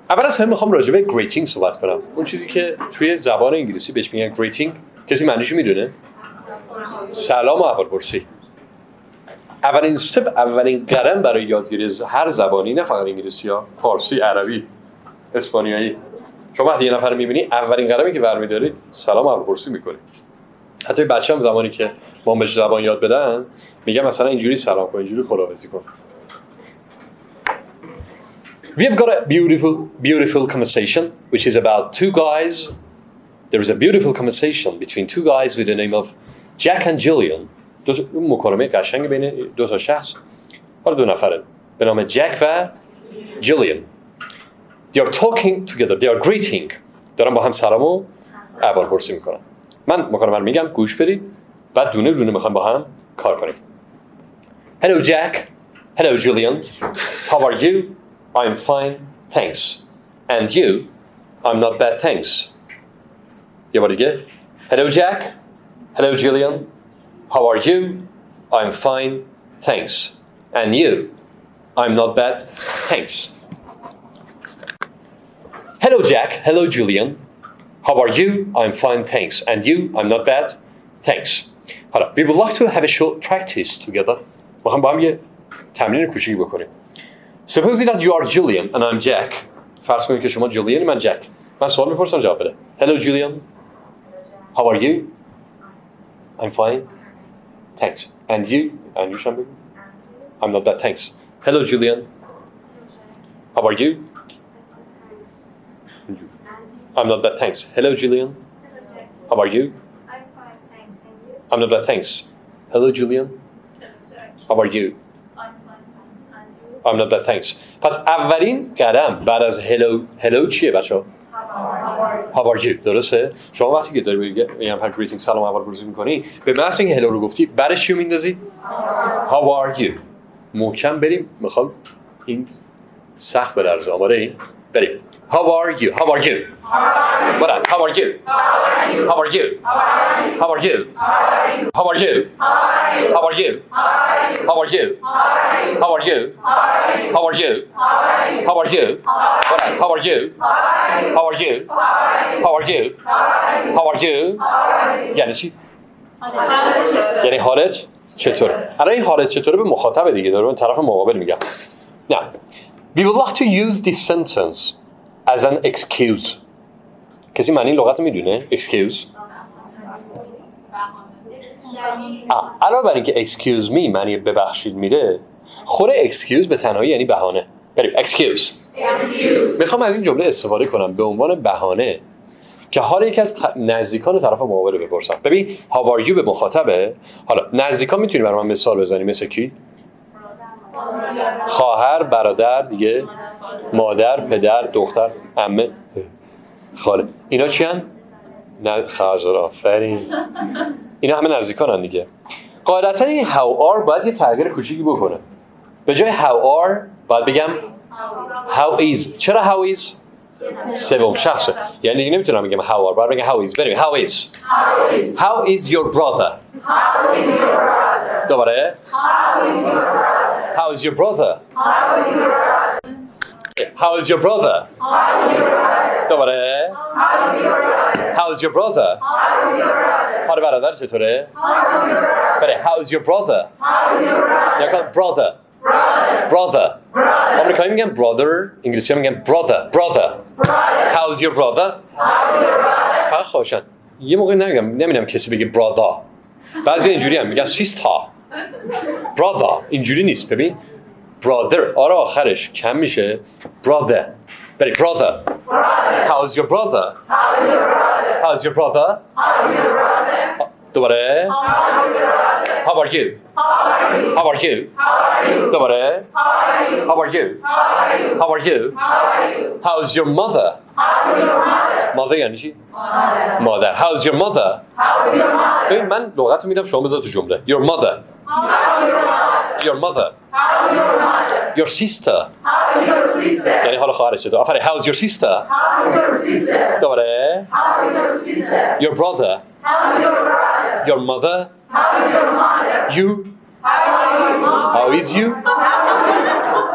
اول از همه میخوام راجع به greeting صحبت کنم. اون چیزی که توی زبان انگلیسی بهش میگن greeting، کسی معنیشو میدونه؟ سلام و احوالپرسی. اولین قدم برای یادگیری هر زبانی، نه فقط انگلیسی ها، فارسی، عربی، اسپانیایی. شما وقتی یه نفر میبینی اولین قدمی که برمی‌داری سلام و احوالپرسی میکنی. حتی بچه‌م زمانی که ما بهش زبان یاد بدن میگم مثلا اینجوری سلام کن، اینجوری خداحافظی کن. We have got a beautiful conversation which is about two guys. There is a beautiful conversation between two guys with the name of Jack and Jillian. دو مکالمه قشنگ بین دو تا شخص، حالا دو نفره، به نام جک و جیلیان. They are talking together. They are greeting. دارن با هم سلام و احوالپرسی میکنن. من مکالمه رو میگم، گوش بدید، بعد دونه دونه میخوایم با هم کار کنیم. Hello Jack. Hello Jillian. How are you? I'm fine, thanks. And you? I'm not bad, thanks. یه بار دیگه. Hello Jack. Hello Jillian. How are you? I'm fine, thanks. And you? I'm not bad, thanks. Hello Jack. Hello Jillian. How are you? I'm fine, thanks. And you? I'm not bad, thanks. حالا we would like to have a short practice together. میخوام با هم یه تمرین کوچیکی بکنیم. Suppose that you are Julian and I'm Jack. فرض کنید که شما جولیان، من جک. من سوال میپرسم جواب بده. Hello Julian. How are you? I'm fine. Thanks. And you? And you شما بگو. I'm not bad. Thanks. Hello Julian. How are you? I'm not bad. Thanks. Hello Julian. How are you? I'm fine, thanks. And you? I'm not bad. Thanks. Hello Julian. How are you? I'm fine, thanks. And you? I'm not bad. Thanks. پس اولین قدم بعد از hello چیه بچه‌ها؟ How are you؟ درسته؟ شما وقتی که داری یه نفر greeting سلام احوالپرسی می‌کنی، به محض اینکه hello رو گفتی، بعدش چی میندازی؟ How are you؟ محکم بریم، میخوام این سخت بدرزه. آماده این؟ بریم. How are you? How are you? How are you? How are you? How are you? How are you? How are you? How are you? How are you? How are you? How are you? How are you? How are you? How are you? How are you? یعنی چی؟ یعنی حالت چطوره؟ الان این حالت چطوره به مخاطب دیگه داره، اون طرف مقابل میگم. Now, we would like to use this sentence as an excuse. کسی معنی لغت میدونه؟ excuse. علاوه بر اینکه excuse me معنی ببخشید میده، خود excuse به تنهایی یعنی بهانه. بریم excuse. میخوام از این جمله استفاده کنم به عنوان بهانه که حالا یکی از نزدیکان طرف مقابل رو بپرسم. ببین how are you به مخاطبه. حالا نزدیکان میتونی برای من مثال بزنی؟ مثل کی؟ خواهر، برادر، دیگه مادر، پدر، دختر، عمه، خاله. اینا چی هن؟ نه خواهر، آفرین. اینا همه نزدیکان هن دیگه. قاعدتا این how are باید یه تغییر کوچیکی بکنه. به جای how are باید بگم how is. چرا how is؟ سوم شخصه. یعنی دیگه نمیتونم بگم how are، باید بگم how is. بریم how is. How is your brother؟ دوباره How is your brother? How is your brother? دوباره How is your brother? حال برادر چطوره؟ بله How is your brother? یا کن brother. آمریکایی میگن brother، انگلیسی ها میگن brother. How is your brother? فقط خوشن. یه موقع نمیدونم کسی بگه brother. بعضی اینجوری هم میگن sister. brother اینجوری نیست. ببین brother آره آخرش کم میشه brother. بری brother. How's your brother? How's your brother? دوباره How are you? How are you? دوباره How are you? How are you? How's your mother? mother یعنی چی؟ mother. How's your mother? ببین من لغت میدم شما بذار تو جمله. Your mother. Your mother. Your sister. یعنی حالا خواهرت چطور؟ آفرین. How's your sister? دوباره Your brother. Your mother. You. How is you?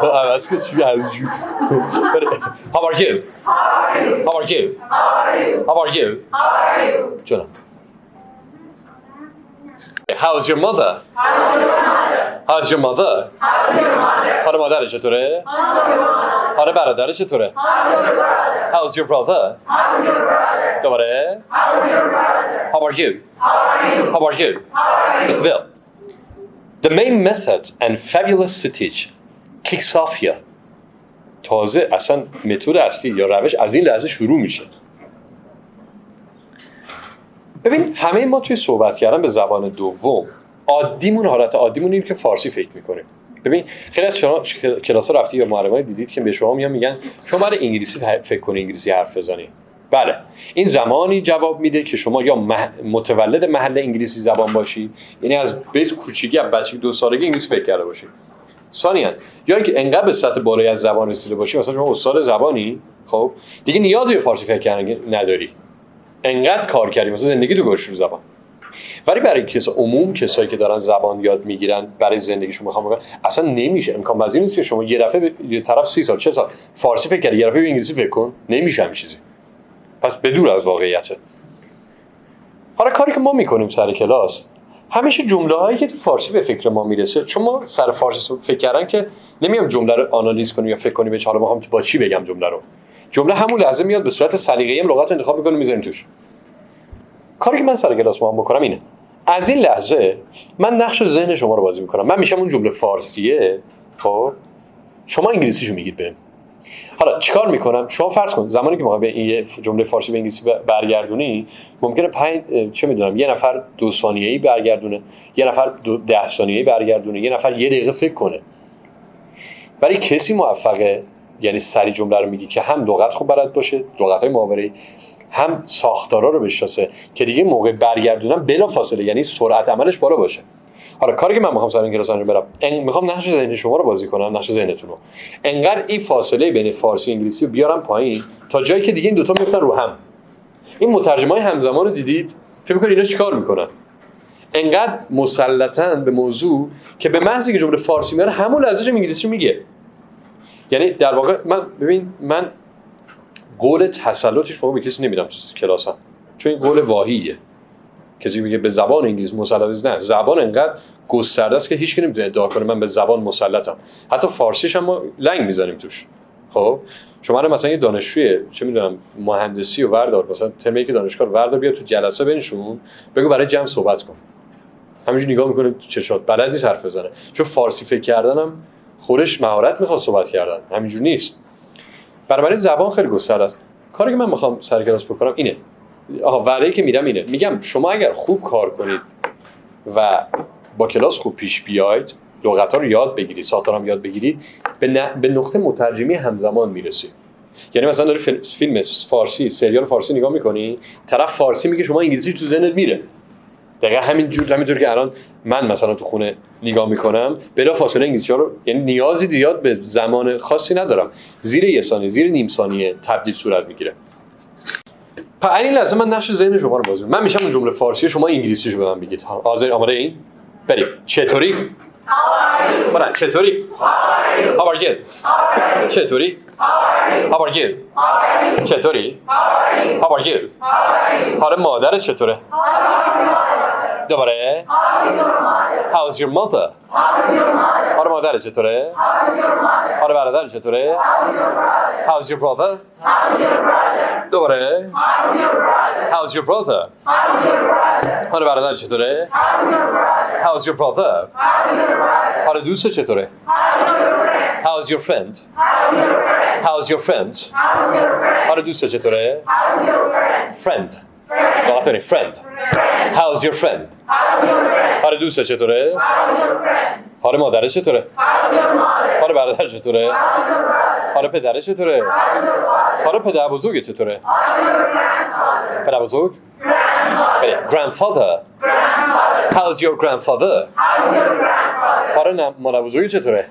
عوض که چی هست جو How are you? How are you? How are you? جانم How's your mother? How's your mother? حال مادر چطوره؟ حال برادر چطوره؟ How's your brother? دوباره How are you? How are you? Well, the main method and fabulous to teach kicks off here. تازه اصلا متد اصلی یا روش از این لحظه شروع میشه. ببین همه ما توی صحبت کردن به زبان دوم حالت عادیمون اینه که فارسی فکر میکنیم. ببین خیلی از شما کلاس‌ها رفتی یا معلمای دیدید که به شما میگن شما برای انگلیسی فکر کنی، انگلیسی حرف بزنی. بله این زمانی جواب میده که شما یا متولد محل انگلیسی زبان باشی، یعنی از بیس کوچیکی از بچگی 2 سالگی انگلیسی فکر کرده باشی. ثانیاً یا اینکه انقدر به سطح بالایی از زبان رسیده باشی، مثلا شما استاد زبانی، خب دیگه نیازی به فارسی فکر کردن نداری، انقدر کار کردی مثلا زندگی تو گذاشتی رو زبان. ولی برای کسایی که دارن زبان یاد میگیرن برای زندگیشون میخوام بگم اصلا نمیشه، امکان پذیر نیست که شما یه دفعه یه طرف 30 سال 40 سال فارسی فکر کنی، یه دفعه به انگلیسی فکر کن، نمیشه همین چیزی. پس بدور از واقعیته. حالا کاری که ما میکنیم سر کلاس همیشه جمله هایی که تو فارسی به فکر ما میرسه، چون ما سر فارسی فکر کردن که نمیام جمله رو آنالیز کنیم یا فکر کنیم به حالا میخوام با چی بگم جمله همون لحظه میاد به صورت سلیقه‌ای لغت انتخاب میکنیم میذاریم توش. کاری که من سر کلاس ما هم بکنم اینه، از این لحظه من نقش ذهن شما رو بازی میکنم. من میشم اون جمله فارسیه، خب شما انگلیسیشو میگید بهم. حالا چیکار میکنم؟ شما فرض کن زمانی که ما به این جمله فارسی به انگلیسی برگردونی ممکنه 5 یه نفر 2 ثانیه‌ای برگردونه، یه نفر 10 ثانیه‌ای برگردونه، یه نفر 1 دقیقه فکر کنه. ولی کسی موفقه یعنی سری جمله رو میگی که هم لغت خوب بلد باشه، لغت‌های محاوره‌ای، هم ساختارا رو بشناسه که دیگه موقع برگردونم بلا فاصله یعنی سرعت عملش بالا باشه. حالا کاری که من میخوام سر این کلاس انجام بدم، میخوام نقش ذهن شما رو بازی کنم، نقش ذهنتون رو. انقدر این فاصله بین فارسی و انگلیسی رو بیارم پایین تا جایی که دیگه این دوتا میفتن رو هم. این مترجمای همزمان رو دیدید؟ فکر می‌کنید اینا چیکار میکنن؟ انقدر مسلطن به موضوع که به محض اینکه جمله فارسی میاره همون لحظه انگلیسی میگه. یعنی در واقع من قول تسلطش به کسی نمیدم تو کلاسم، چون این قول واهیه. کسی میگه به زبان انگلیسی مسلط نه، زبان انقدر گسترده است که هیچ کی نمیتونه ادعا کنه من به زبان مسلطم. حتی فارسیش هم ما لنگ میزنیم توش. خب شما رو مثلا یه دانشجوی چه میدونم مهندسی و وردار، مثلا ترمی که دانشگاه وردار بیا تو جلسه بنشون بگو برای جمع صحبت کن، همینجوری نگاه میکنه تو چشات، بلد نیست حرف بزنه، چون فارسی فکر کردنم خودش مهارت میخواد صحبت کردن، همینجوری نیست. برای زبان خیلی گسترده است. کاری که من میخوام سر کلاس بکنم اینه، وعده‌ای که میدم اینه، میگم شما اگر خوب کار کنید و با کلاس خوب پیش بیاید، لغت‌ها رو یاد بگیرید، ساختار هم یاد بگیرید، به نقطه مترجمی همزمان میرسید. یعنی مثلا داری فیلم فارسی، سریال فارسی نگاه میکنی، طرف فارسی میگه شما انگلیسی تو ذهنت میره. دقیقاً همینطور که الان من مثلا تو خونه نگاه میکنم بلا فاصله انگلیسی‌ها رو، یعنی نیازی زیاد به زمان خاصی ندارم، زیر 1 ثانیه زیر نیم ثانیه تبدیل صورت میگیره. پس این لازم من نقش ذهن شما رو بازی کنم. من میشم اون جمله فارسی شما انگلیسیشو به من بگید. حاضر آماده این؟ بریم. چطوری؟ برای چطوری؟ How are you? چطوری؟ How are you? چطوری؟ How are you? حال مادرت چطوره؟ دوباره How's your mother? حال مادرت چطوره؟ حال برادرت چطوره؟ How's your brother? دوباره How's your brother? حال برادرت چطوره؟ How's your brother? حال دوست چطوره؟ How's your friend? How's your friend? حال دوست چطوره؟ Friend. غلط داریم. Friend. How's your friend? حال دوست چطوره؟ حال مادرت چطوره؟ حال برادر چطوره؟ حال پدرت چطوره؟ حال پدر بزرگ چطوره؟ پدر بزرگ؟ Grandfather. How's your grandfather? حال مادر بزرگ چطوره؟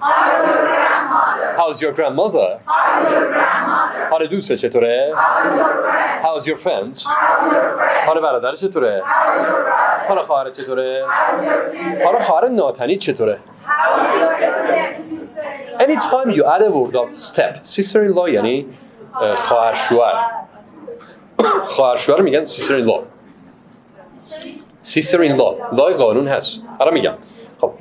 How's your grandmother? حال دوست چطوره؟ How's your friend? حال برادر چطوره؟ حال خواهر چطوره؟ حال خواهر ناتنی چطوره؟ Anytime you add a word of step, sister-in-law یعنی خواهر شوهر. خواهر شوهر میگن sister-in-law. sister-in-law. لای قانون هست. الان میگم. خب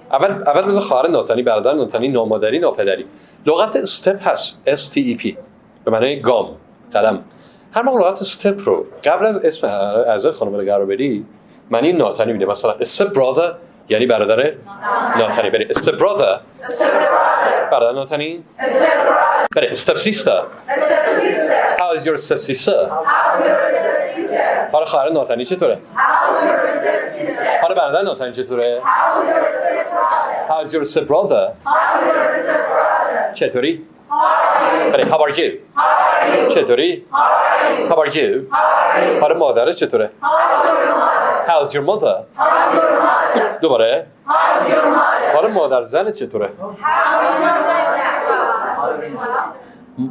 اول بذار خواهر ناتنی، برادر ناتنی، نامادری، ناپدری. لغت استپ هست. S-T-E-P. به معنای گام، قدم. هر موقع لغت استپ رو قبل از اسم اعضای خانواده قرار بدی، معنی ناتنی میده. مثلا step brother یعنی برادر ناتنی. بری step brother برادر ناتنی. بری step sister. How is your step sister? حالا خواهر ناتنی چطوره؟ حالا برادر ناتنی چطوره؟ How is your step brother? چطوری؟ بری how are you? چطوری؟ How are you? حالا مادر چطوره؟ How's your mother? دوباره حالا مادر زن چطوره؟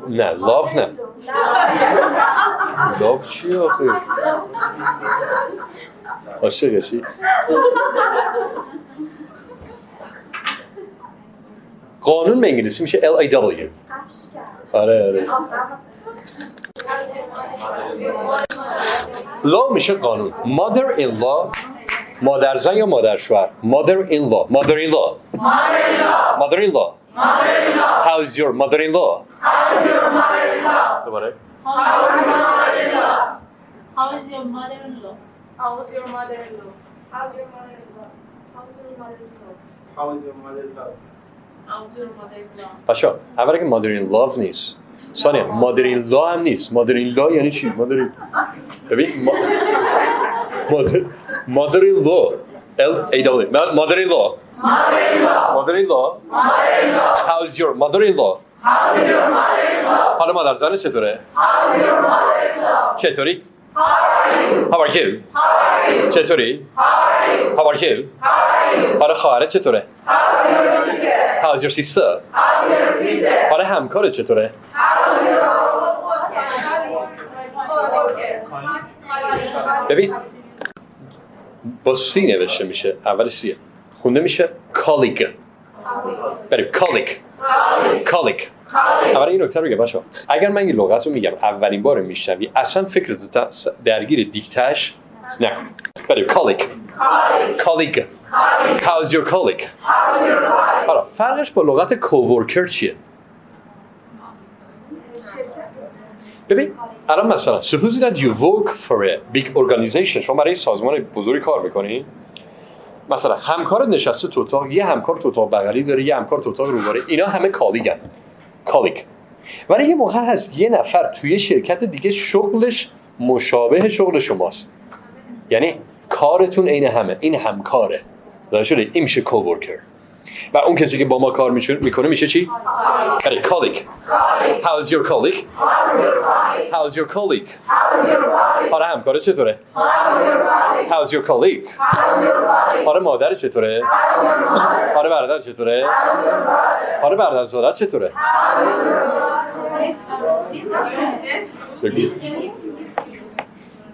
نه love نه love چی آخه؟ عاشقشی؟ قانون به انگلیسی میشه L-A-W. آره law میشه قانون. mother in law مادر زن یا مادر شوهر. mother in law mother in law how is your mother in law دوباره How is your mother-in-law? How's your mother-in-law? How's your mother-in-law? How's your mother-in-law? How's your mother-in-law? How's your mother-in-law? بچه‌ها اول که mother in love نیست، ثانیه mother in law هم نیست. mother in law یعنی چی؟ ببین mother in law L-A-W mother in law how's your mother in law حالا مادر زن چطوره؟ چطوری؟ How are you? چطوری؟ How are you? حالا خواهرت چطوره؟ How's your sister? حالا همکارت چطوره؟ ببین با سی نوشته میشه، اولش سیه، خونده میشه colleague. بریم colleague. اول این نکته رو بگم بچه‌ها، اگر من این لغت رو میگم اولین بار میشنوی اصلا فکرت درگیر دیکتهش نکن. بریم colleague. How's your colleague? حالا فرقش با لغت coworker چیه؟ ببین الان مثلا suppose that you work for a big organization، شما برای سازمان بزرگی کار میکنی، مثلا همکارت نشسته تو اتاق، یه همکار تو اتاق بغلی داره، یه همکار تو اتاق روبره، اینا همه کالیگن. ولی یه موقع هست یه نفر توی شرکت دیگه شغلش مشابه شغل شماست، یعنی کارتون عین همه، این همکاره، داره شده این میشه کوورکر. و اون کسی که با ما کار میکنه میشه چی؟ بله colleague. How's your colleague? حالا همکاره چطوره؟ How's your colleague? حالا مادر چطوره؟ حالا برادر چطوره؟ حالا برادرزادت چطوره؟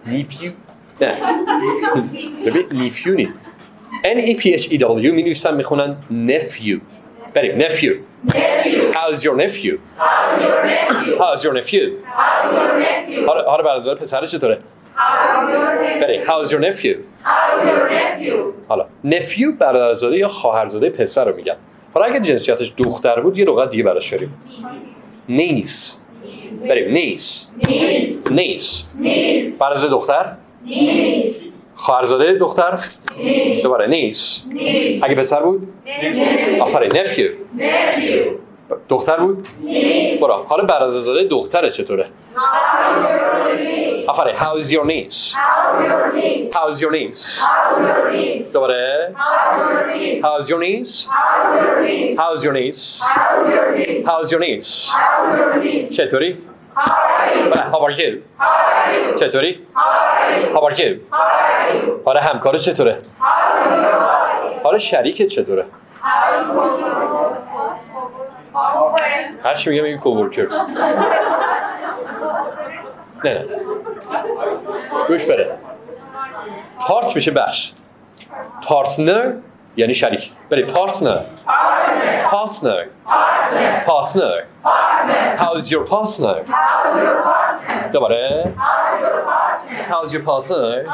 نیفیو؟ نه ببین نیفیو نی N-E-P-H-E-W می نویسن میخونن nephew. بریم nephew. How's your nephew? حالا برادر پسر چطوره؟ بریم how's your nephew? حالا nephew برادرزاده یا خواهرزاده پسر رو میگن. حالا اگه جنسیتش دختر بود یه لغت دیگه براش داریم. niece. بریم niece. برادرزاده دختر؟ خواهرزاده دختر؟ دوباره نیست. اگه پسر بود؟ آفرین nephew. دختر بود؟ برو. حالا برادرزاده دختره چطوره؟ آفرین how's your niece? دوباره how's your niece? چطوری؟ how are you? چطوری؟ how are you? حالا همکارت چطوره؟ حالا شریکت چطوره؟ هر چی میگم این کوورکر. نه گوش بده. پارت میشه بخش، پارتنر یعنی شریک. بری پارتنر partner. How is your partner? دوباره. How is your partner?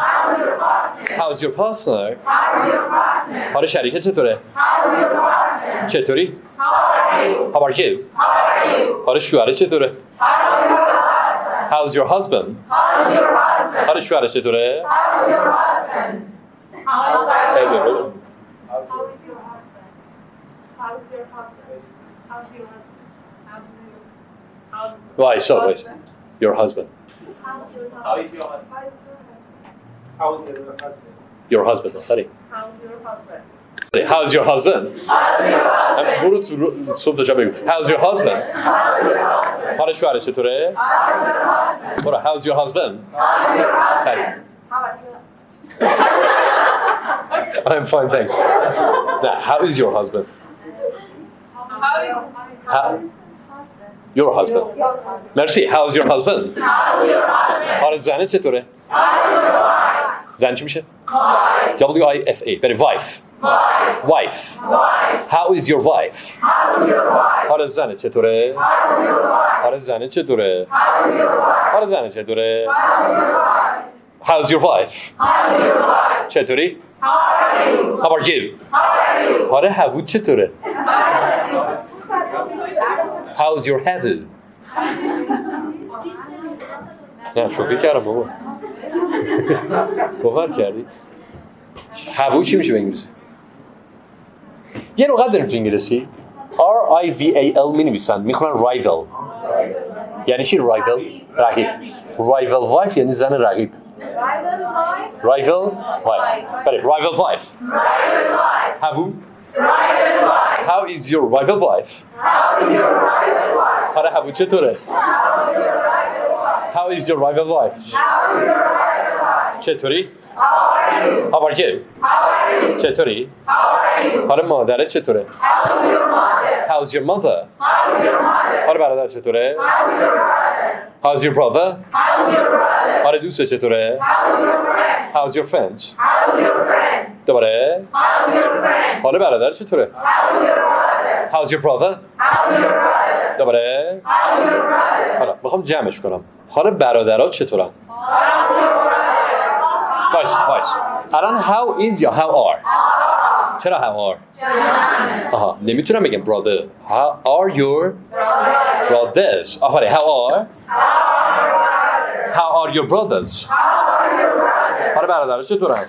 How is your partner? حال شریکه چطوره؟ چطوری؟ How are you? حال شوهره چطوره؟ How's your husband? حال شوهره چطوره؟ How's your husband? How's your husband? How's Why so? Your husband. How's your How husband? is your husband? How is your husband? Your husband. آفرین. How's your husband? How's your husband? برو تو صبح جا بگو. How's your husband? حال شوهر چطوره؟ برو. How's your husband? سریع. I'm fine, thanks. Now, how is your husband? How? Your husband. مرسی. How's your husband? حال زنه چطوره؟ زن چی میشه؟ W-I-F-A. بره wife. Wife. How is your wife? حال زنه چطوره؟ حال زنه چطوره؟ حال زنه چطوره؟ How's your wife? چطوری؟ How are you? حال هوود چطوره؟ How's your heavy? نه شوخی کردم بابا. باور کردی؟ هوو چی میشه به انگلیسی؟ یه لغت داریم تو انگلیسی R-I-V-A-L می نویسن میخونن rival. یعنی چی rival؟ رقیب. rival wife یعنی زن رقیب. rival wife. بله rival wife. هوو How is your rival wife? حالا هوو چطوره؟ How is your rival wife? چطوری؟ How are you? چطوری؟ حالا مادرت چطوره؟ How's your mother? حالا برادر چطوره؟ How's your brother? حالا دوست چطوره؟ How's your friends? دوباره؟ حالا برادر چطوره؟ How's your brother? دوباره؟ حالا میخوام جمعش کنم. حالا برادرات چطورن؟ وایس. الان how is یا how are؟ چرا how are؟ آها نمیتونم بگم brother. How are your brothers؟ آفرین. How are your brothers؟ حالا برادرات چطورن؟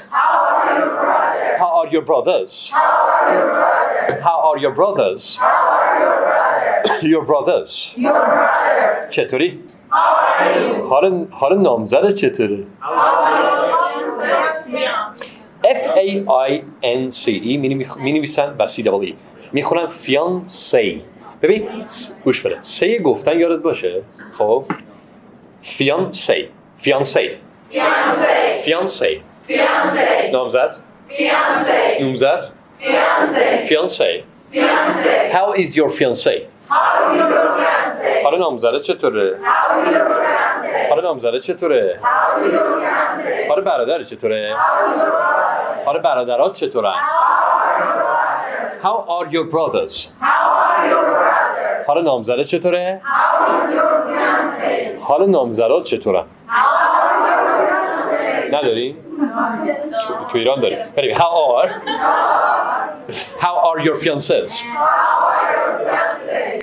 How are your brothers? How are your brothers? Your brothers. چطوری؟ حالا نامزد چطوره؟ F-A-I-N-C-E می نویسن و C-E میخونن fiancé. ببین گوش بده. سه گفتن یادت باشه. خب fiancé نامزد نامزد fiancé. How is your fiancé? حالا نامزده چطوره؟ حالا نامزده چطوره؟ حالا برادر چطوره؟ حالا برادرات چطورن؟ How are your brothers? حالا نامزده چطوره؟ حالا نامزدات چطورن؟ نداری؟ تو ایران داریم. بریم. How are your fiancés?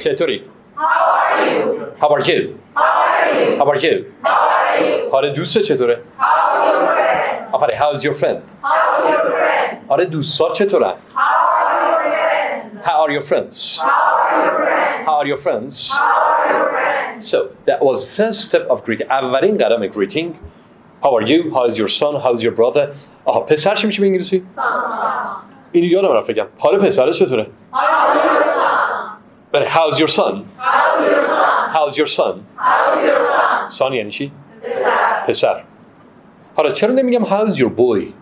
چطوری؟ How are you? حالا دوست چطوره؟ آفرین. How's your friend? حالا دوستات چطورن؟ How are your friends? So that was the first step of greeting. اولین قدم greeting. How are you? How is your son? How is your brother? آها پسر چی میشه به انگلیسی؟ اینو یادم رفت بگم. حالا پسر چطوره؟ بله. How's your son? son یعنی چی؟ پسر. حالا چرا نمیگم how's your boy؟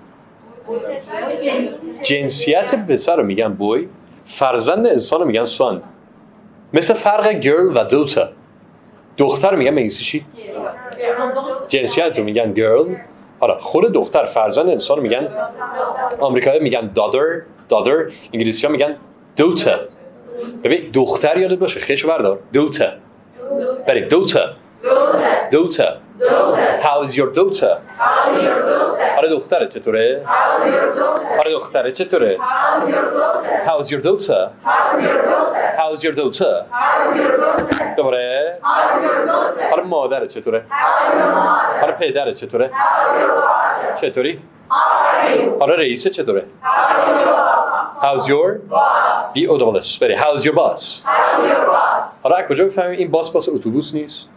جنسیت پسر رو میگن boy، فرزند انسان رو میگن son. مثل فرق girl و daughter. دختر رو میگن به انگلیسی چی؟ جنسیت رو میگن girl. حالا خود دختر فرزند انسان رو میگن، آمریکایی میگن daughter، انگلیسی ها میگن daughter. ببین دختر یادت باشه خش بردار daughter بریم daughter how's your daughter آره دختره چطوره آره دختره چطوره how's your daughter دوباره آره مادره چطوره آره پدره چطوره چطوری آره رئیسه چطوره how's your boss بری how's your boss آره از کجا بفهمیم این باس اتوبوس نیست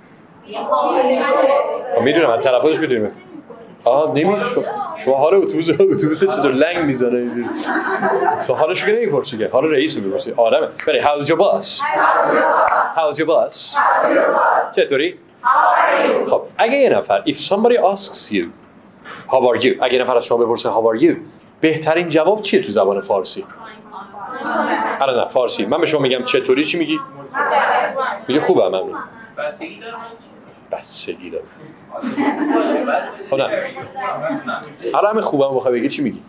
میدونم از تلفظش میدونیم نمیدونم شما حال اتوبوس چطور لنگ میزنه شما حالشو که نمیپرسی که حال رئیس رو میپرسی آدمه بری how's your boss چطوری خب اگه یه نفر if somebody asks you how are you اگه یه نفر از شما بپرسه how are you بهترین جواب چیه تو زبان فارسی نه فارسی من به شما میگم چطوری چی میگی میگه خوبه ممنون بستگی داره خب نه همه خوبم بخواه بگی چی میگی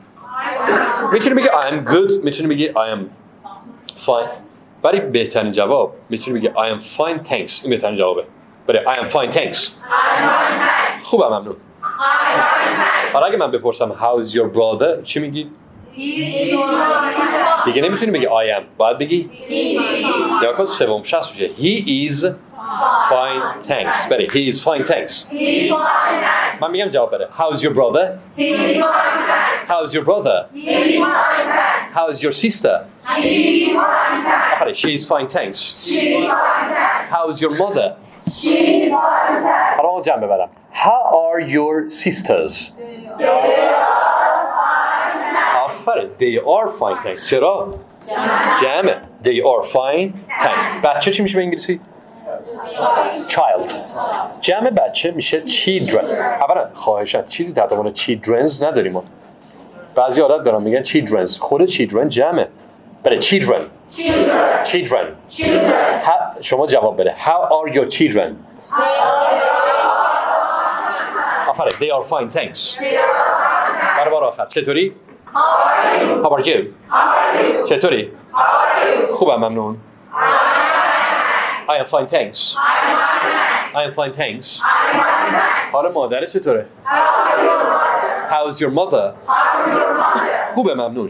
میتونی بگی I am good میتونی بگی I am fine ولی بهترین جواب میتونی بگی I am fine thanks این بهترین جوابه ولی I am fine thanks خوبه ممنون اگه من بپرسم how's your brother چی میگی دیگه نمیتونی بگی I am باید بگی یا کن سوم شخص میشه he is fine thanks بله he is fine thanks من میگم جواب بده how's your brother how's your brother how's your sister she is fine thanks how's your mother حالا جمع ببرم how are your sisters آفرین they are fine thanks چرا؟ جمع they are fine thanks بچه چی میشه به انگلیسی؟ child جمع بچه میشه children اولا خواهشات چیزی تحت عنوان children's نداریم ما بعضی عادت دارن میگن children's خود children جمعه بله children شما جواب بده how are your children آفرین they are fine thanks برای بار آخر چطوری؟ how are you چطوری؟ خوبم ممنون I am fine thanks حالا مادر چطوره؟ how's your mother خوبه ممنون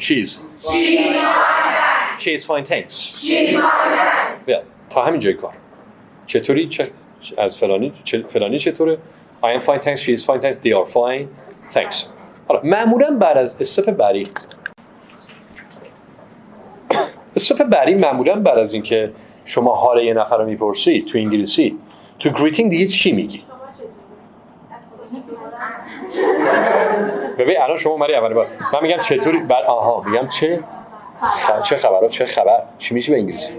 she's fine thanks بیا تا همین جای کار چطوری؟ از فلانی چطوره؟ I am fine thanks she is fine thanks they are fine thanks حالا معمولا بعد از استپ بعدی معمولا بعد از اینکه شما حال یه نفر رو میپرسی تو انگلیسی تو گریتینگ دیگه چی میگی؟ ببین الان شما مری اولی بار من میگم چطوری بعد میگم چه خبر چی میشه به انگلیسی؟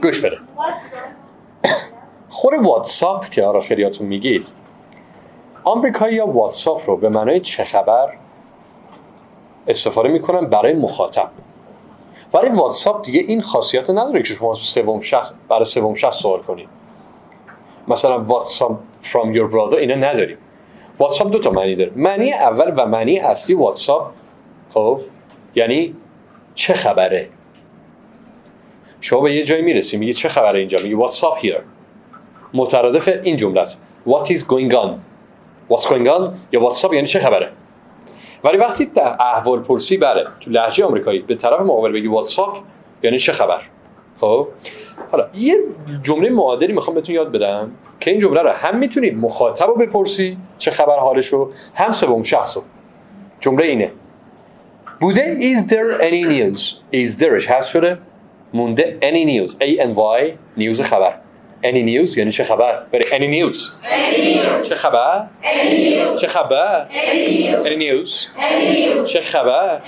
گوش بده خود واتساپ که خیلیاتون میگید آمریکایی یا واتساپ رو به معنای چه خبر استفاده میکنن برای مخاطب ولی واتساپ دیگه این خاصیت نداره که شما برای سوم شخص سوال کنید مثلا واتساپ from your brother اینا نداریم واتساپ دو تا معنی داره معنی اول و معنی اصلی واتساپ خب یعنی چه خبره شما به یه جایی میرسی میگی چه خبره اینجا میگی واتساپ here مترادف این جمله است what is going on what's going on یا واتساپ یعنی چه خبره ولی وقتی در احوال پرسی تو لهجه آمریکایی به طرف مقابل بگی واتساپ یعنی چه خبر خب حالا یه جمله معادلی میخوام بهتون یاد بدم که این جمله رو هم میتونی مخاطب رو بپرسی چه خبر حالشو هم سوم شخص رو جمله اینه بوده is there any news is thereش هست شده مونده any news A-N-Y news خبر any news یعنی چه خبر بره any news چه خبر چه خبر any news چه خبر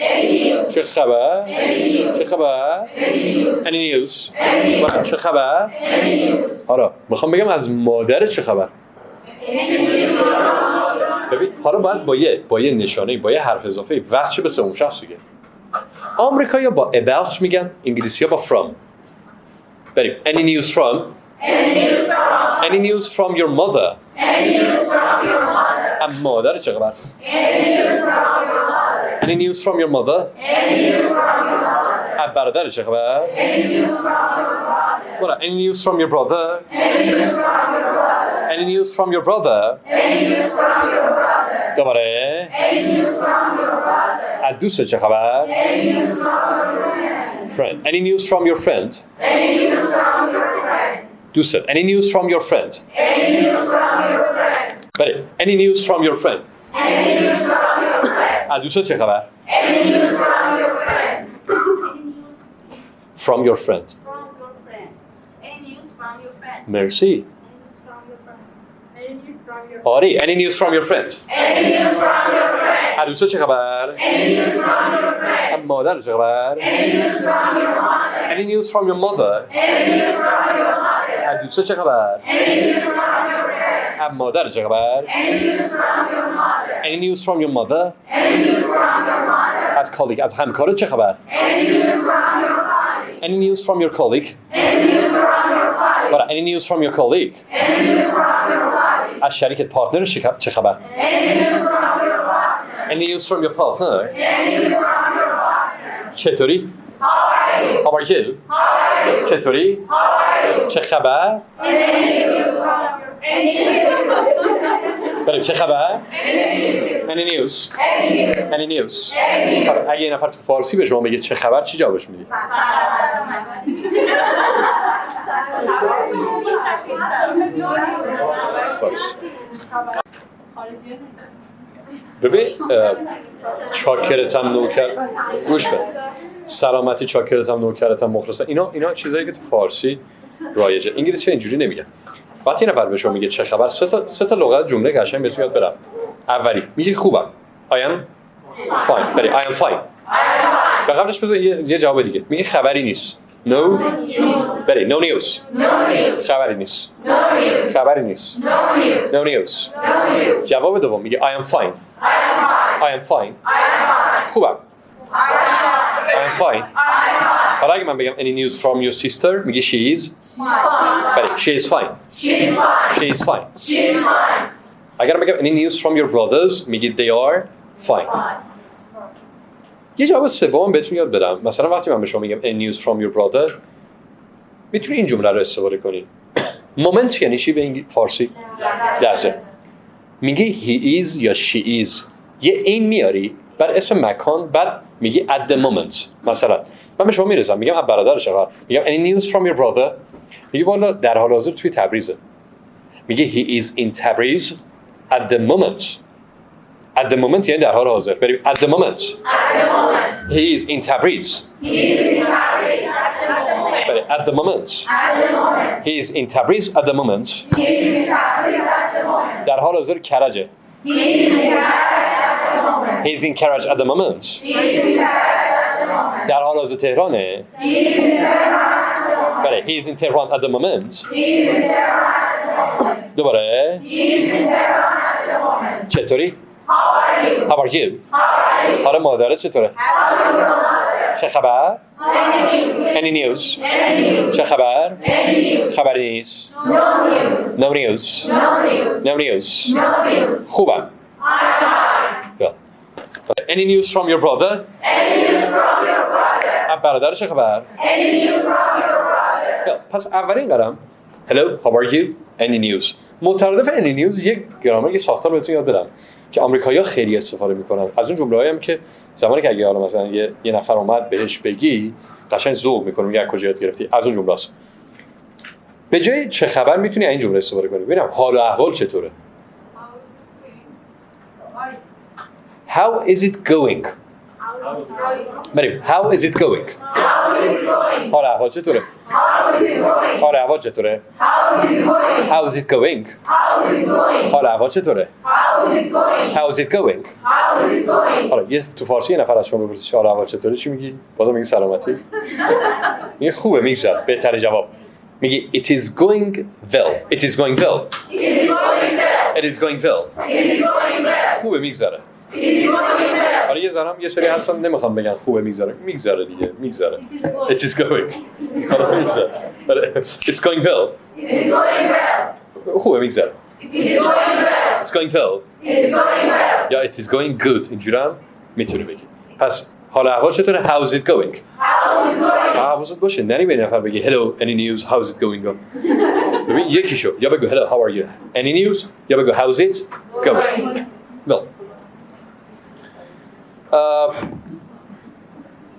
چه خبر چه خبر any news چه خبر حالا میخوام بگم از مادر چه خبر ببین حالا باید با یه نشانه با یه حرف اضافه وصل به سوم شخص دیگه آمریکایی‌ها با about میگن انگلیسی‌ها با from بریم any news from any news from your mother از مادر چه خبر any news from your mother از برادر چه خبر؟ What? Any news from your brother? Any news from your brother? دوباره از دوست چه خبر؟ Friend. Any news from your friend? دوست. Any news from your friend? بله. Any news from your friend? از دوست چه خبر؟ From your friend. مرسی. آری. Any news from your friend? از دوست چه خبر؟ از مادر چه خبر؟ Any news from your mother? از دوست چه خبر؟ از مادر چه خبر؟ Any news from your mother? از colleague از همکار چه خبر؟ Any news from your colleague? Any news from your colleague? از شریکت پارتنر چه خبر؟ Any news from your partner? چطوری؟ How are you? چطوری؟ چه خبر؟ چه خبر؟ Any news? Any news? اگه یه نفر تو فارسی به شما بگه چه خبر چی جوابش میدی؟ ببین چاکرتم نوکر گوش بده سلامتی چاکرتم نوکرتم مخلصم اینا چیزایی که تو فارسی رایجه انگلیسی اینجوری نمیگن وقتی یه نفر به شما میگه چه خبر سه تا لغت جمله قشنگ بهتون یاد بدم اولی میگه خوبم I am fine بله I am fine به قبلش بذار یه جواب دیگه میگه خبری نیست No بله no news خبری نیست خبری نیست No news جواب دوم میگه I am fine I am fine خوبم I am fine حالا اگه من بگم any news from your sister میگه she is بله she is fine she is fine اگر من بگم any news from your brothers میگه they are fine یه جواب سوم بهتون یاد بدم مثلا وقتی من به شما میگم any news from your brother میتونی این جمله رو استفاده کنی مومنت یعنی چی به فارسی؟ لحظه میگه he is یا she is یه این میاری بر اسم مکان بعد میگه at the moment مثلا من به شما میرسم میگم از برادر چه خبر میگم any news from your brother میگه والا در حال حاضر توی تبریزه میگه he is in Tabriz at the moment at the moment یعنی در حال حاضر بریم at the moment he is in Tabriz بله at the moment he is in Tabriz at the moment در حال حاضر کرجه he is in Karaj at the moment در حال حاضر تهرانه بله he is in Tehran at the moment دوباره چطوری؟ How are you? حالا مادرت چطوره؟ چه خبر؟ Any news? چه خبر؟ خبری نیست No news No news خوبم Any news from your brother? برادر چه خبر؟ پس اولین قدم Hello, how are you? Any news مترادف any news یک گرامر یه ساختار بهتون یاد بدم که آمریکایی‌ها خیلی استفاده میکنن از اون جمله‌هایی هم که زمانی که اگه حالا مثلا یه نفر اومد بهش بگی قشنگ ذوق میکنه میگه از کجا یاد گرفتی از اون جمله‌است به جای چه خبر میتونی این جمله استفاده کنی ببینم حال و احوال چطوره How is it going بریم How is it going حال و احوال چطوره حال و احوال چطوره How is it going حال و احوال چطوره How is it going حالا یه تو فارسی یه نفر از شما بپرسه حال و احوال چطوره چی میگی بازم میگی سلامتی میگه خوبه میگذره بهتره جواب میگه it is going well it is going well it is going well خوبه میگذره آره یه زنم یه سری هستن نمیخوام بگن خوبه میگذره دیگه میگذره it is going آره میگذره it's going well خوبه میگذره it's going well یا it is going good اینجوری هم میتونی بگی پس حال احوال چطوره how is it going حواست باشه نری به نفر بگی hello any news how's it going on. ببین یکیشو یا بگو hello how are you any news یا بگو how's it going. well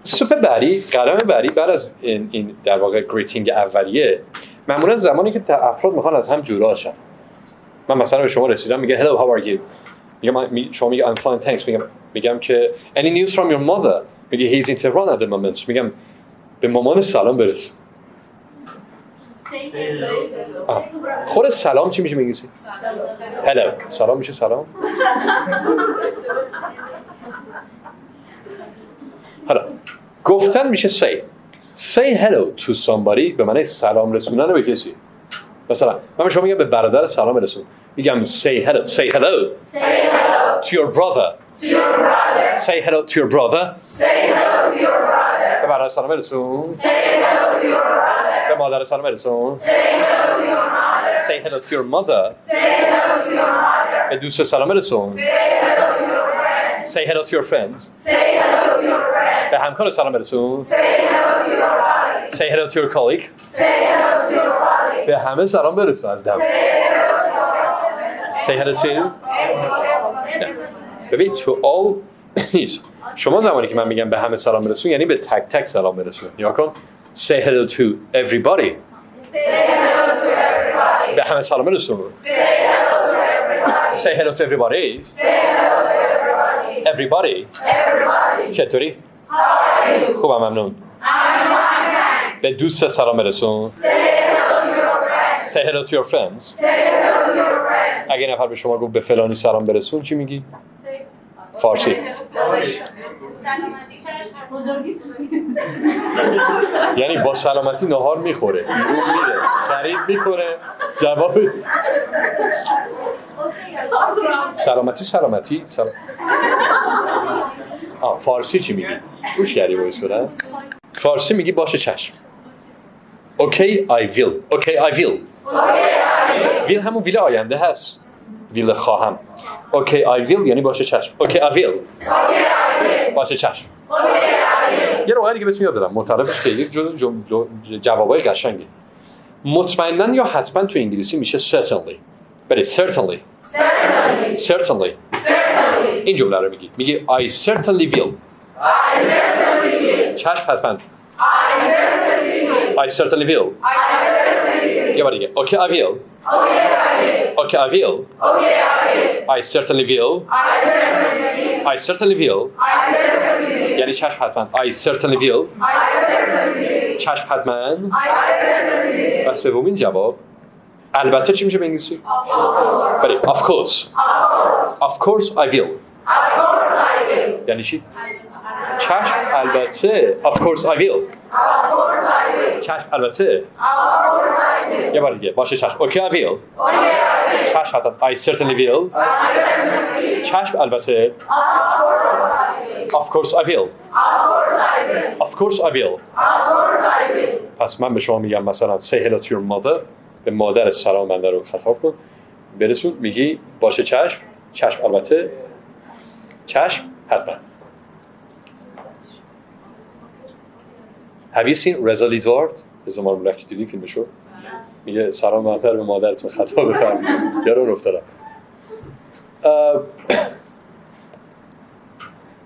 سوپ بعدی قدم بعدی بعد از این در واقع گریتینگ اولیه معمولا زمانی که افراد میخوان از هم جدا شن. من مثلا به شما رسیدم میگه hello how are you میگم شما میگه I'm fine thanks میگم که any news from your mother میگه he's in Tehran at the moment میگم به مامان سلام برس. خود سلام چی میشه میگیسی؟ hello سلام میشه سلام. حالا گفتن میشه say hello to somebody به معنی سلام رسوندن به کسی. مثلا من شما میگم به برادر سلام برسون میگم say hello to your brother say hello to your brother به برادر سلام برسون به مادر سلام برسون say hello to your mother به دوست سلام برسون say hello to your friends به همکار سلام برسون say hello to your colleague به همه سلام برسون از دم say hello to ببین to all نیست. شما زمانی که من میگم به همه سلام برسون یعنی به تک تک سلام برسون. یا کن say hello to everybody به همه سلام برسون say hello to everybody everybody چطوری؟ خوبم ممنون. به دوست سلام برسون say hello to your friends اگه نفر به شما گفت به فلانی سلام برسون چی میگی؟ فارسی یعنی با سلامتی نهار میخوره بیرون میره خرید میکنه جواب سلامتی فارسی چی میگی؟ گوش کردی باید کنه فارسی میگی باشه چشم اوکی I will ویل همون ویل آینده هست ویل خواهم اوکی I will یعنی باشه چشم اوکی I will باشه چشم یه روایتی که بهتون یاد دادم مطالبش خیلی جوابای قشنگه مطمئناً یا حتما تو انگلیسی میشه certainly بله certainly این جمله رو میگی I certainly will چشم حتما I certainly will یه بار دیگه اوکی I will I certainly will یعنی چشم حتما I certainly will چشم حتما و سومین جواب البته چی میشه به انگلیسی؟ بله of course I will یعنی چی؟ چشم البته of course I will چشم البته یه بار دیگه باشه چشم اوکی I will چشم حتما I certainly will چشم البته of course I will پس من به شما میگم مثلا say hello to your mother به مادر سلام بنده رو خطاب کن برسون میگی باشه چشم البته چشم حتما. Have you seen رضا لیزارد؟ رضا مارمولکی دیدی فیلمشو؟ میگه سلام برادر به مادرتون خطاب بفرمایید. یارو افتادم.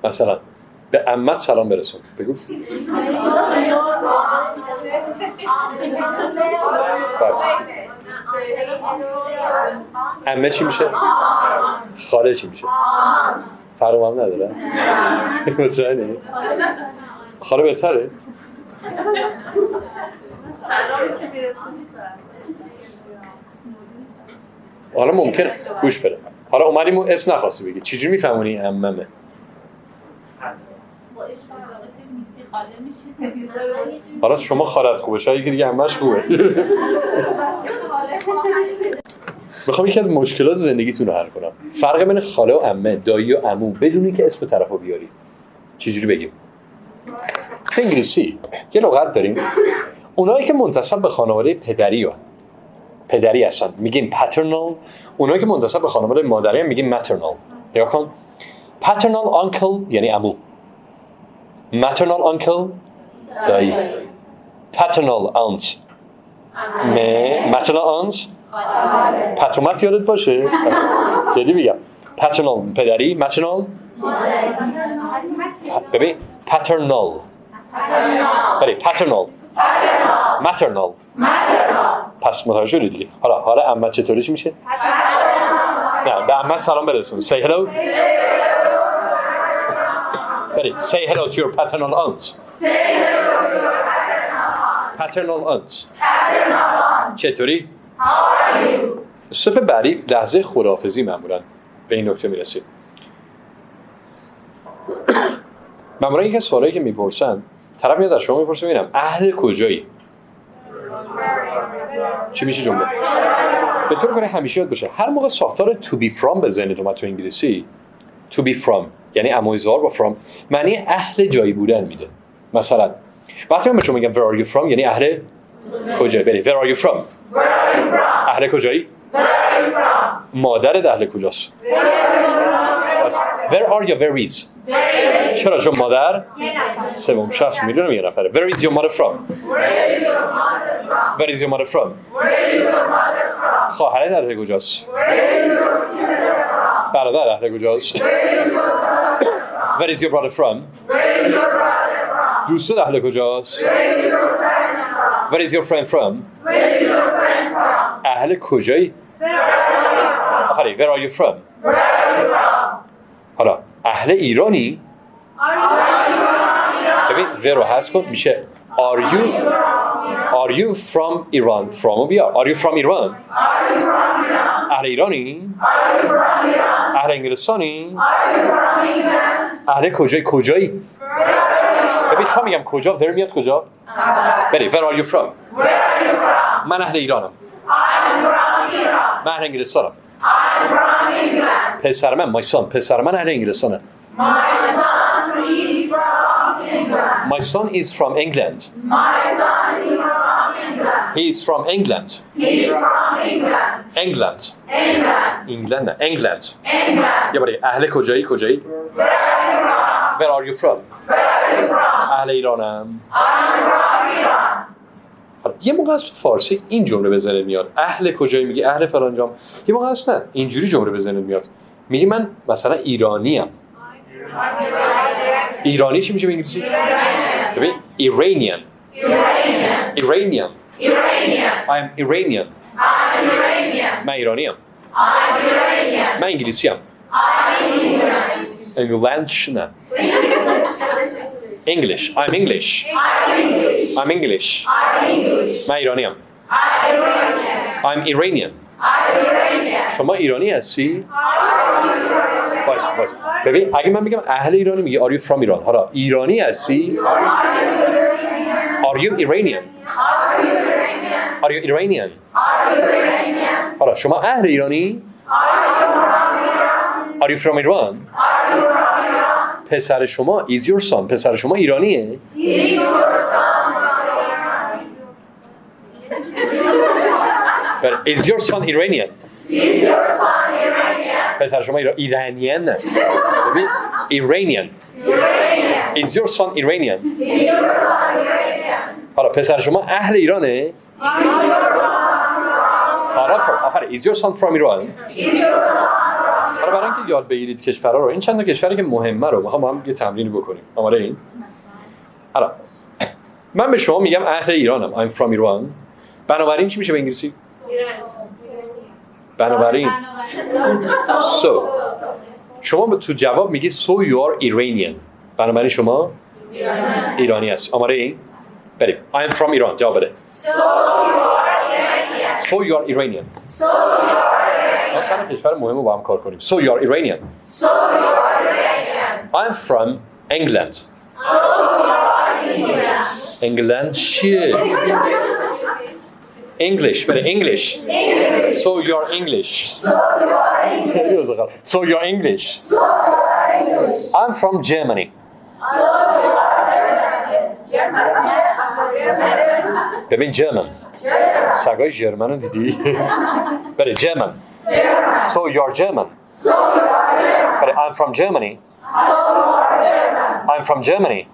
مثلا به عمت سلام برسون. بگو. عمه چی میشه؟ خاله چی میشه؟ فرق هم نداره؟ مطمئنی؟ خاله بهتره؟ سلامی که میرسونی حالا ممکنه گوش بده حالا اومدیم اسم نخواستی بگی چجوری میفهمونی عممه؟ حالا شما خالت خوبه شاید یکی دیگه عمه‌ش خوبه میخوام یکی از مشکلات زندگیتون رو حل کنم فرق بین خاله و عمه دایی و عمو بدون اینکه اسم طرفو بیاری چجوری بگیم؟ تو انگلیسی یه لغت داریم اونایی که منتسب به خانواده پدری هستن میگیم paternal اونایی که منتسب به خانواده مادری هم میگیم maternal یا کن paternal uncle یعنی عمو maternal uncle دایی. paternal aunt. maternal aunt. پترومت یادت باشه. جدی میگم. paternal پدری. maternal. ببین paternal. بله paternal. maternal. پس متوجه شدی دیگه. حالا عمت چطوریش میشه؟ نه به عمت سلام برسون. say hello. بله say hello to your paternal aunt. paternal aunt. چطوری؟ صبح بعدی لحظه خداحافظی معمولا به این نکته میرسیم. معمولا یکی از سوالایی که میپرسن طرف میاد از شما میپرسه ببینم اهل کجایی؟ چی میشه جمله؟ به طور کلی همیشه یاد باشه هر موقع ساختار to be from به ذهنت اومد تو انگلیسی to be from یعنی امویزار با from معنی اهل جایی بودن میده. مثلا وقتی من به شما میگم where are you from یعنی اهل کجایی؟ بله where are you from؟ اهل کجایی؟ مادر اهل کجاست؟ where are your varies؟ چرا چون مادر سوم شخص میدونم یه نفره. where is your mother from؟ where is your mother from؟ خواهرت اهل کجاست؟ برادر اهل کجاست؟ where is your brother from؟ دوست اهل کجاست؟ where is your friend from؟ اهل کجایی؟ آفرین where are you from؟ حالا اهل ایرانی؟ ببین where رو حذف کن میشه are you from Iran؟ from رو بیار are you from Iran؟ اهل ایرانی؟ اهل انگلستانی؟ اهل کجایی؟ ببین تا میگم کجا where میاد کجا؟ بله where are you from؟ من اهل ایرانم. من اهل انگلستانم. پسر من پسر من اهل انگلستانه. My son is from England. He is from England. England. یه باری اهل کجایی؟ Where are you from؟ اهل ایرانم. یه موقع از تو فارسی این جمله به ذهنت میاد اهل کجایی میگی اهل فلان جام. یه موقع هست نه اینجوری جمله به ذهنت میاد میگی من مثلا ایرانیم. ایرانی چی میشه به انگلیسی؟ ببین Iranian. I'm Iranian. من ایرانیم. من انگلیسیم. English نه. English. I'm English. من ایرانیم. I'm Iranian. شما ایرانی هستی؟ باشه. ببین اگه من بگم اهل ایرانی میگی are you from Iran؟ حالا ایرانی هستی؟ Are you Iranian؟ حالا شما اهل ایرانی؟ Are you from Iran؟ پسر شما is your son پسر شما ایرانیه؟ Is your son Iranian؟ پسر شما ایرانیان نه. ببین Iranian. Is your son Iranian؟ حالا پسر شما اهل ایرانه؟ آفرین. Is your son from Iran؟ حالا برای اینکه یاد بگیرید کشورها رو این چند تا کشوری که مهمه رو میخوام با هم یه تمرینی بکنیم. آماده این؟ حالا من به شما میگم اهل ایرانم. I'm from Iran. بنابراین چی میشه به انگلیسی؟ بنابراین so شما تو جواب میگی so you are Iranian. بنابراین شما ایرانی هست. آماده این؟ بریم. I'm from Iran. جواب بده. So you are Iranian. ما چند کشور مهم رو با هم کار کنیم. So you are Iranian. I'm from England. England چیه؟ English. بله English. So you are English. So you are English. I'm from Germany. ببین German. سگای جرمن رو دیدی؟ بله German. So you are German. بله I'm from Germany. I'm from Germany.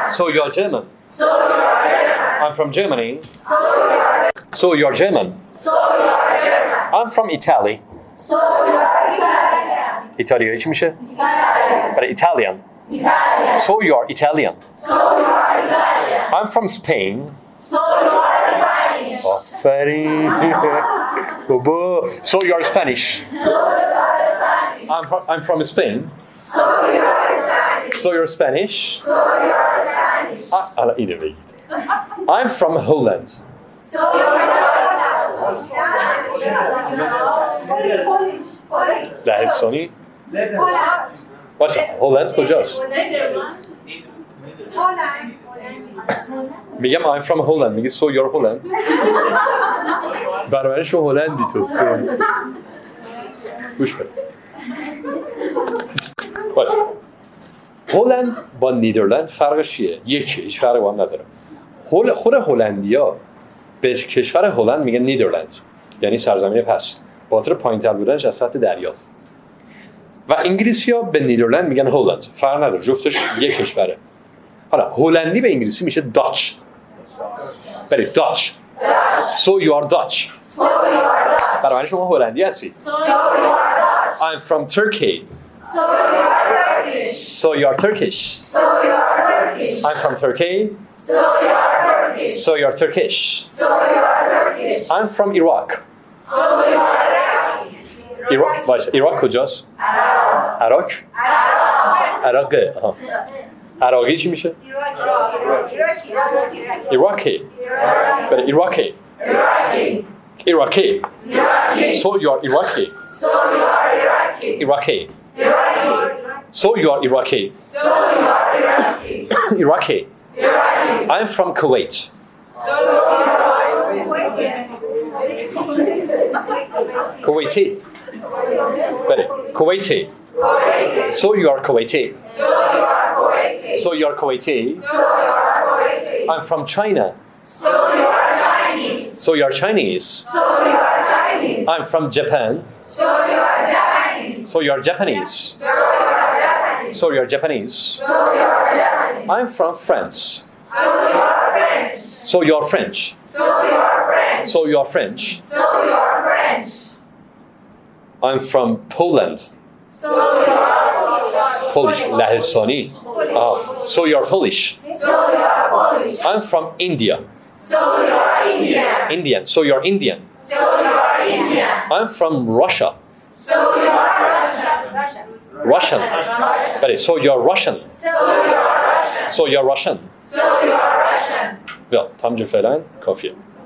So you're German. I'm from Germany. So you're German. I'm from Italy. ایتالیایی چی میشه؟ برای Italian. So you're Italian. I'm from Spain. آفرین. بابا. So you're Spanish. I'm from Spain. So you're Spanish. الان اینو بگید. I'm from Holland. لهستانی؟ باشه هلند کجاست؟ میگم I'm from Holland میگی so you're Holland برابرش هلندی تو گوش بده باشه هلند با نیدرلند فرقش چیه؟ یکی هیچ فرقی با هم نداره خود هلندیا به کشور هلند میگن نیدرلند یعنی سرزمین پست با خاطر پایین‌تر بودنش از سطح دریاست و انگلیسی‌ها به نیدرلند میگن هلند فرق نداره جفتش یک کشوره حالا هلندی به انگلیسی میشه داچ برید داچ so you are Dutch برای شما هلندی هستی I'm from Turkey so you are Turkish I'm from Turkey so you are Turkish I'm from Iraq ایران کجاست؟ عراق؟ عراقه عراقی چی میشه؟ ایراکی بله ایراکی ایراکی So you are Iraqi Iraqi So you are Iraqi Iraqi I'm from Kuwait Kuwaiti بله Kuwaiti So you are Kuwaiti So you are Kuwaiti I'm from China So you are Chinese I'm from Japan So you are Japanese So you are Japanese I'm from France So you are French So you are French I'm from Poland Polish لهستانی So you are Polish I'm from India Indian So you are Indian I'm from Russia Russian بله So you are Russian So you are Russian بله تمام فعلا کافیه